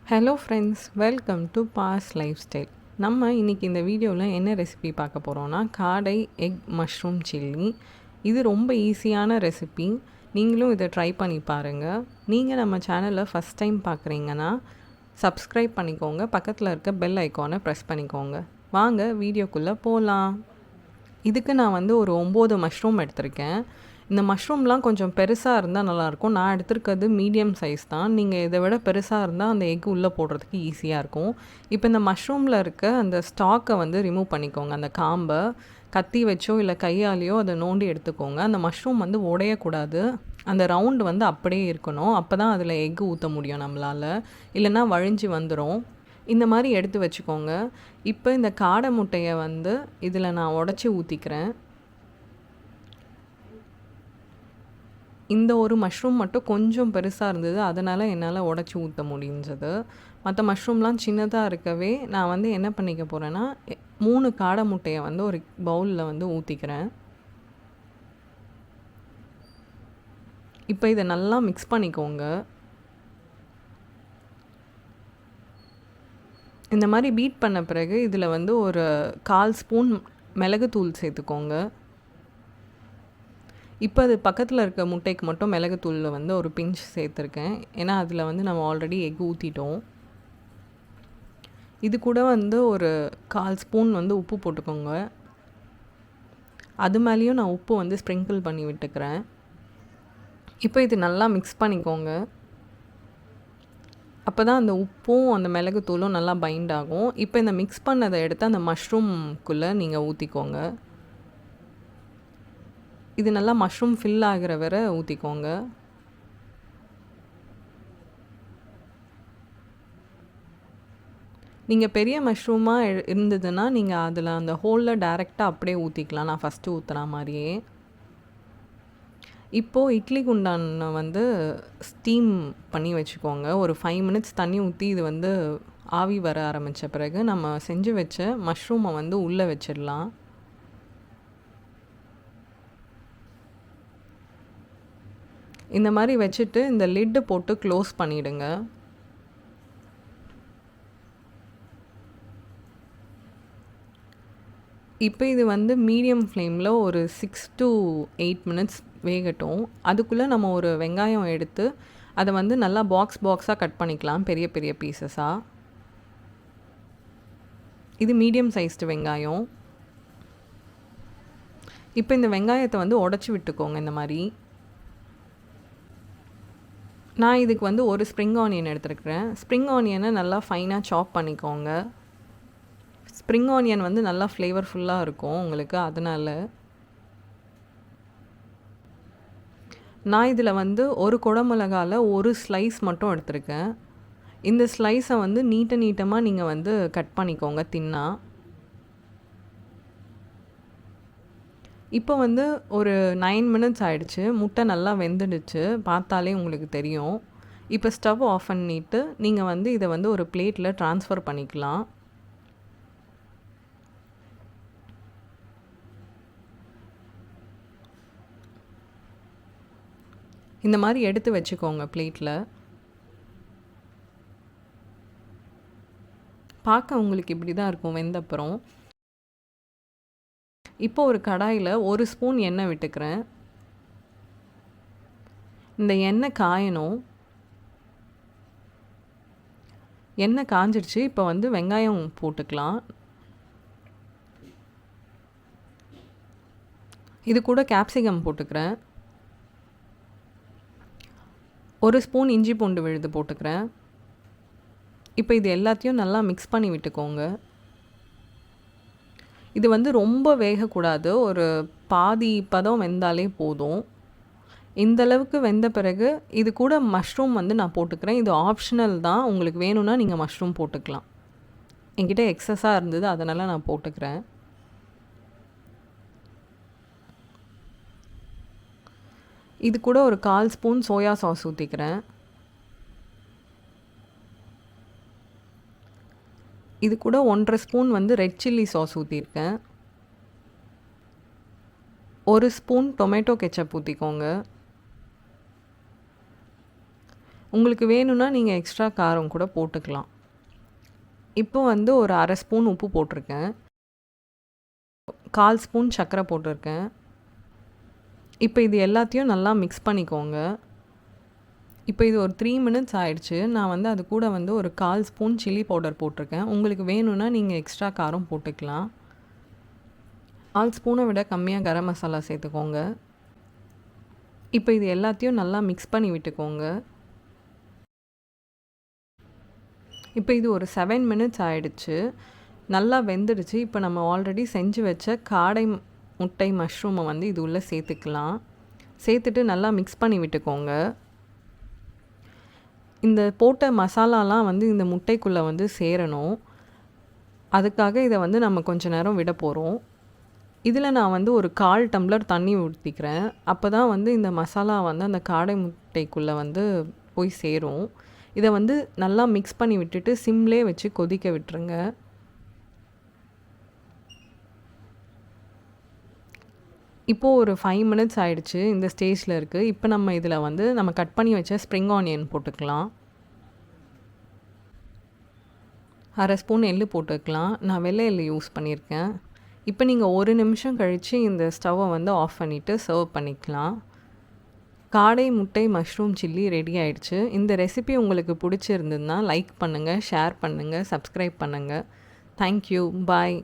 Hello friends, welcome to boss life style. நம்ம இன்றைக்கி இந்த வீடியோவில் என்ன ரெசிபி பார்க்க போகிறோன்னா காடை எக் மஷ்ரூம் சில்லி. இது ரொம்ப ஈஸியான ரெசிபி. நீங்களும் இதை ட்ரை பண்ணி பாருங்கள். நீங்கள் நம்ம சேனலை ஃபஸ்ட் டைம் பார்க்குறீங்கன்னா சப்ஸ்கிரைப் பண்ணிக்கோங்க, பக்கத்தில் இருக்க பெல் ஐக்கானை ப்ரெஸ் பண்ணிக்கோங்க. வாங்க வீடியோக்குள்ளே போகலாம். இதுக்கு நான் ஒரு 9 மஷ்ரூம் எடுத்திருக்கேன். இந்த மஷ்ரூம்லாம் கொஞ்சம் பெருசாக இருந்தால் நல்லாயிருக்கும். நான் எடுத்திருக்கிறது மீடியம் சைஸ் தான். நீங்கள் இதை விட பெருசாக இருந்தால் அந்த எக் உள்ளே போடுறதுக்கு ஈஸியாக இருக்கும். இப்போ இந்த மஷ்ரூமில் இருக்க அந்த ஸ்டாக்கை ரிமூவ் பண்ணிக்கோங்க. அந்த காம்பை கத்தி வச்சோ இல்லை கையாலேயோ அதை நோண்டி எடுத்துக்கோங்க. அந்த மஷ்ரூம் உடையக்கூடாது. அந்த ரவுண்டு அப்படியே இருக்கணும். அப்போ தான் அதில் எக் ஊற்ற முடியும் நம்மளால், இல்லைன்னா வழிஞ்சு வந்துடும். இந்த மாதிரி எடுத்து வச்சுக்கோங்க. இப்போ இந்த காடை முட்டையை இதில் நான் உடச்சி ஊற்றிக்கிறேன். இந்த ஒரு மஷ்ரூம் மட்டும் கொஞ்சம் பெருசாக இருந்தது, அதனால் என்னால் உடச்சி ஊற்ற முடிஞ்சது. மற்ற மஷ்ரூம்லாம் சின்னதாக இருக்கவே நான் என்ன பண்ணிக்க போகிறேன்னா 3 காடை முட்டையை ஒரு பவுலில் ஊற்றிக்கிறேன். இப்போ இதை நல்லா மிக்ஸ் பண்ணிக்கோங்க. இந்த மாதிரி பீட் பண்ண பிறகு இதில் ஒரு 1/4 ஸ்பூன் மிளகுத்தூள் சேர்த்துக்கோங்க. இப்போ அது பக்கத்தில் இருக்க முட்டைக்கு மட்டும் மிளகுத்தூளில் ஒரு பிஞ்ச் சேர்த்துருக்கேன். ஏன்னா அதில் நம்ம ஆல்ரெடி எக் ஊற்றிட்டோம். இது கூட ஒரு 1/4 ஸ்பூன் உப்பு போட்டுக்கோங்க. அது மேலேயும் நான் உப்பு ஸ்ப்ரிங்கிள் பண்ணி விட்டுக்கிறேன். இப்போ இது நல்லா மிக்ஸ் பண்ணிக்கோங்க. அப்போ தான் அந்த உப்பும் அந்த மிளகுத்தூளும் நல்லா பைண்ட் ஆகும். இப்போ இந்த மிக்ஸ் பண்ணதை எடுத்து அந்த மஷ்ரூம்குள்ளே நீங்கள் ஊற்றிக்கோங்க. இது நல்லா மஷ்ரூம் ஃபில் ஆகிற வரை ஊற்றிக்கோங்க. நீங்கள் பெரிய மஷ்ரூமாக இருந்ததுன்னா நீங்கள் அதில் அந்த ஹோலில் டைரெக்டாக அப்படியே ஊற்றிக்கலாம், நான் ஃபஸ்ட்டு ஊற்றுற மாதிரியே. இப்போது இட்லி குண்டானை ஸ்டீம் பண்ணி வச்சுக்கோங்க. ஒரு 5 மினிட்ஸ் தண்ணி ஊற்றி இது ஆவி வர ஆரம்பித்த பிறகு நம்ம செஞ்சு வச்ச மஷ்ரூமை உள்ளே வச்சிடலாம். இந்த மாதிரி வச்சுட்டு இந்த லிட்டு போட்டு க்ளோஸ் பண்ணிவிடுங்க. இப்போ இது மீடியம் ஃப்ளேமில் ஒரு 6 to 8 மினிட்ஸ் வேகட்டும். அதுக்குள்ளே நம்ம ஒரு வெங்காயம் எடுத்து அதை நல்லா பாக்ஸாக கட் பண்ணிக்கலாம், பெரிய பெரிய பீசஸாக. இது மீடியம் சைஸ்டு வெங்காயம். இப்போ இந்த வெங்காயத்தை உடச்சி விட்டுக்கோங்க. இந்த மாதிரி நான் இதுக்கு ஒரு ஸ்ப்ரிங் ஆனியன் எடுத்துருக்கிறேன். ஸ்ப்ரிங் ஆனியனை நல்லா ஃபைனாக சாப் பண்ணிக்கோங்க. ஸ்ப்ரிங் ஆனியன் நல்லா ஃப்ளேவர்ஃபுல்லாக இருக்கும் உங்களுக்கு, அதனால். நான் இதில் ஒரு குடமிளகாவில் ஒரு ஸ்லைஸ் மட்டும் எடுத்திருக்கேன். இந்த ஸ்லைஸை நீட்டமாக நீங்கள் கட் பண்ணிக்கோங்க தின்னா. இப்போ ஒரு 9 மினிட்ஸ் ஆகிடுச்சு. முட்டை நல்லா வெந்துடுச்சு, பார்த்தாலே உங்களுக்கு தெரியும். இப்போ ஸ்டவ் ஆஃப் பண்ணிவிட்டு நீங்கள் இதை ஒரு பிளேட்டில் ட்ரான்ஸ்ஃபர் பண்ணிக்கலாம். இந்த மாதிரி எடுத்து வச்சுக்கோங்க பிளேட்டில். பார்க்க உங்களுக்கு இப்படி தான் இருக்கும் வெந்தப்புறம். இப்போ ஒரு கடாயில் 1 ஸ்பூன் எண்ணெய் விட்டுக்கிறேன். இந்த எண்ணெய் காயணும். எண்ணெய் காஞ்சிடுச்சு. இப்போ வெங்காயம் போட்டுக்கலாம். இது கூட கேப்சிகம் போட்டுக்கிறேன். 1 ஸ்பூன் இஞ்சி பூண்டு விழுது போட்டுக்கிறேன். இப்போ இது எல்லாத்தையும் நல்லா மிக்ஸ் பண்ணி விட்டுக்கோங்க. இது ரொம்ப வேகக்கூடாது, ஒரு பாதி பதம் வெந்தாலே போதும். இந்தளவுக்கு வெந்த பிறகு இது கூட மஷ்ரூம் நான் போட்டுக்கிறேன். இது ஆப்ஷனல் தான், உங்களுக்கு வேணும்னா நீங்கள் மஷ்ரூம் போட்டுக்கலாம். என்கிட்ட எக்ஸஸாக இருந்தது, அதனால் நான் போட்டுக்கிறேன். இது கூட ஒரு 1/4 ஸ்பூன் சோயா சாஸ் ஊற்றிக்கிறேன். இது கூட 1/2 ஸ்பூன் ரெட் சில்லி சாஸ் ஊற்றிருக்கேன். 1 ஸ்பூன் டொமேட்டோ கெச்சப் ஊற்றிக்கோங்க. உங்களுக்கு வேணும்னா நீங்கள் எக்ஸ்ட்ரா காரம் கூட போட்டுக்கலாம். இப்போ வந்து ஒரு 1/2 ஸ்பூன் உப்பு போட்டிருக்கேன். 1/4 ஸ்பூன் சர்க்கரை போட்டிருக்கேன். இப்போ இது எல்லாத்தையும் நல்லா மிக்ஸ் பண்ணிக்கோங்க. இப்போ இது ஒரு 3 மினிட்ஸ் ஆயிடுச்சு. நான் வந்து அது கூட வந்து ஒரு 1/4 ஸ்பூன் சில்லி பவுடர் போட்டிருக்கேன். உங்களுக்கு வேணும்னா நீங்கள் எக்ஸ்ட்ரா காரம் போட்டுக்கலாம். 1/4 ஸ்பூனை விட கம்மியாக கரம் மசாலா சேர்த்துக்கோங்க. இப்போ இது எல்லாத்தையும் நல்லா மிக்ஸ் பண்ணி விட்டுக்கோங்க. இப்போ இது ஒரு 7 மினிட்ஸ் ஆயிடுச்சு. நல்லா வெந்துடுச்சு. இப்போ நம்ம ஆல்ரெடி செஞ்சு வச்ச காடை முட்டை மஷ்ரூமை வந்து இது உள்ளே சேர்த்துக்கலாம். சேர்த்துட்டு நல்லா மிக்ஸ் பண்ணி விட்டுக்கோங்க. இந்த போட்ட மசாலாலாம் வந்து இந்த முட்டைக்குள்ளே வந்து சேரணும். அதுக்காக இதை வந்து நம்ம கொஞ்ச நேரம் விட போகிறோம். இதில் நான் வந்து ஒரு 1/4 டம்ளர் தண்ணி ஊற்றிக்கிறேன். அப்போ தான் வந்து இந்த மசாலா வந்து அந்த காடை முட்டைக்குள்ளே வந்து போய் சேரும். இதை வந்து நல்லா மிக்ஸ் பண்ணி விட்டுட்டு சிம்லே வச்சு கொதிக்க விட்டுருங்க. இப்போது ஒரு 5 மினிட்ஸ் ஆயிடுச்சு. இந்த ஸ்டேஜில் இருக்குது. இப்போ நம்ம இதில் வந்து நம்ம கட் பண்ணி வச்ச ஸ்ப்ரிங் ஆனியன் போட்டுக்கலாம். 1/2 ஸ்பூன் எள்ளு போட்டுக்கலாம். நான் வெள்ளை எள்ளு யூஸ் பண்ணியிருக்கேன். இப்போ நீங்கள் 1 நிமிஷம் கழித்து இந்த ஸ்டவ்வை வந்து ஆஃப் பண்ணிவிட்டு சர்வ் பண்ணிக்கலாம். காடை முட்டை மஷ்ரூம் சில்லி ரெடி ஆயிடுச்சு. இந்த ரெசிபி உங்களுக்கு பிடிச்சிருந்ததுன்னா லைக் பண்ணுங்கள், ஷேர் பண்ணுங்கள், சப்ஸ்கிரைப் பண்ணுங்கள். தேங்க்யூ. பாய்.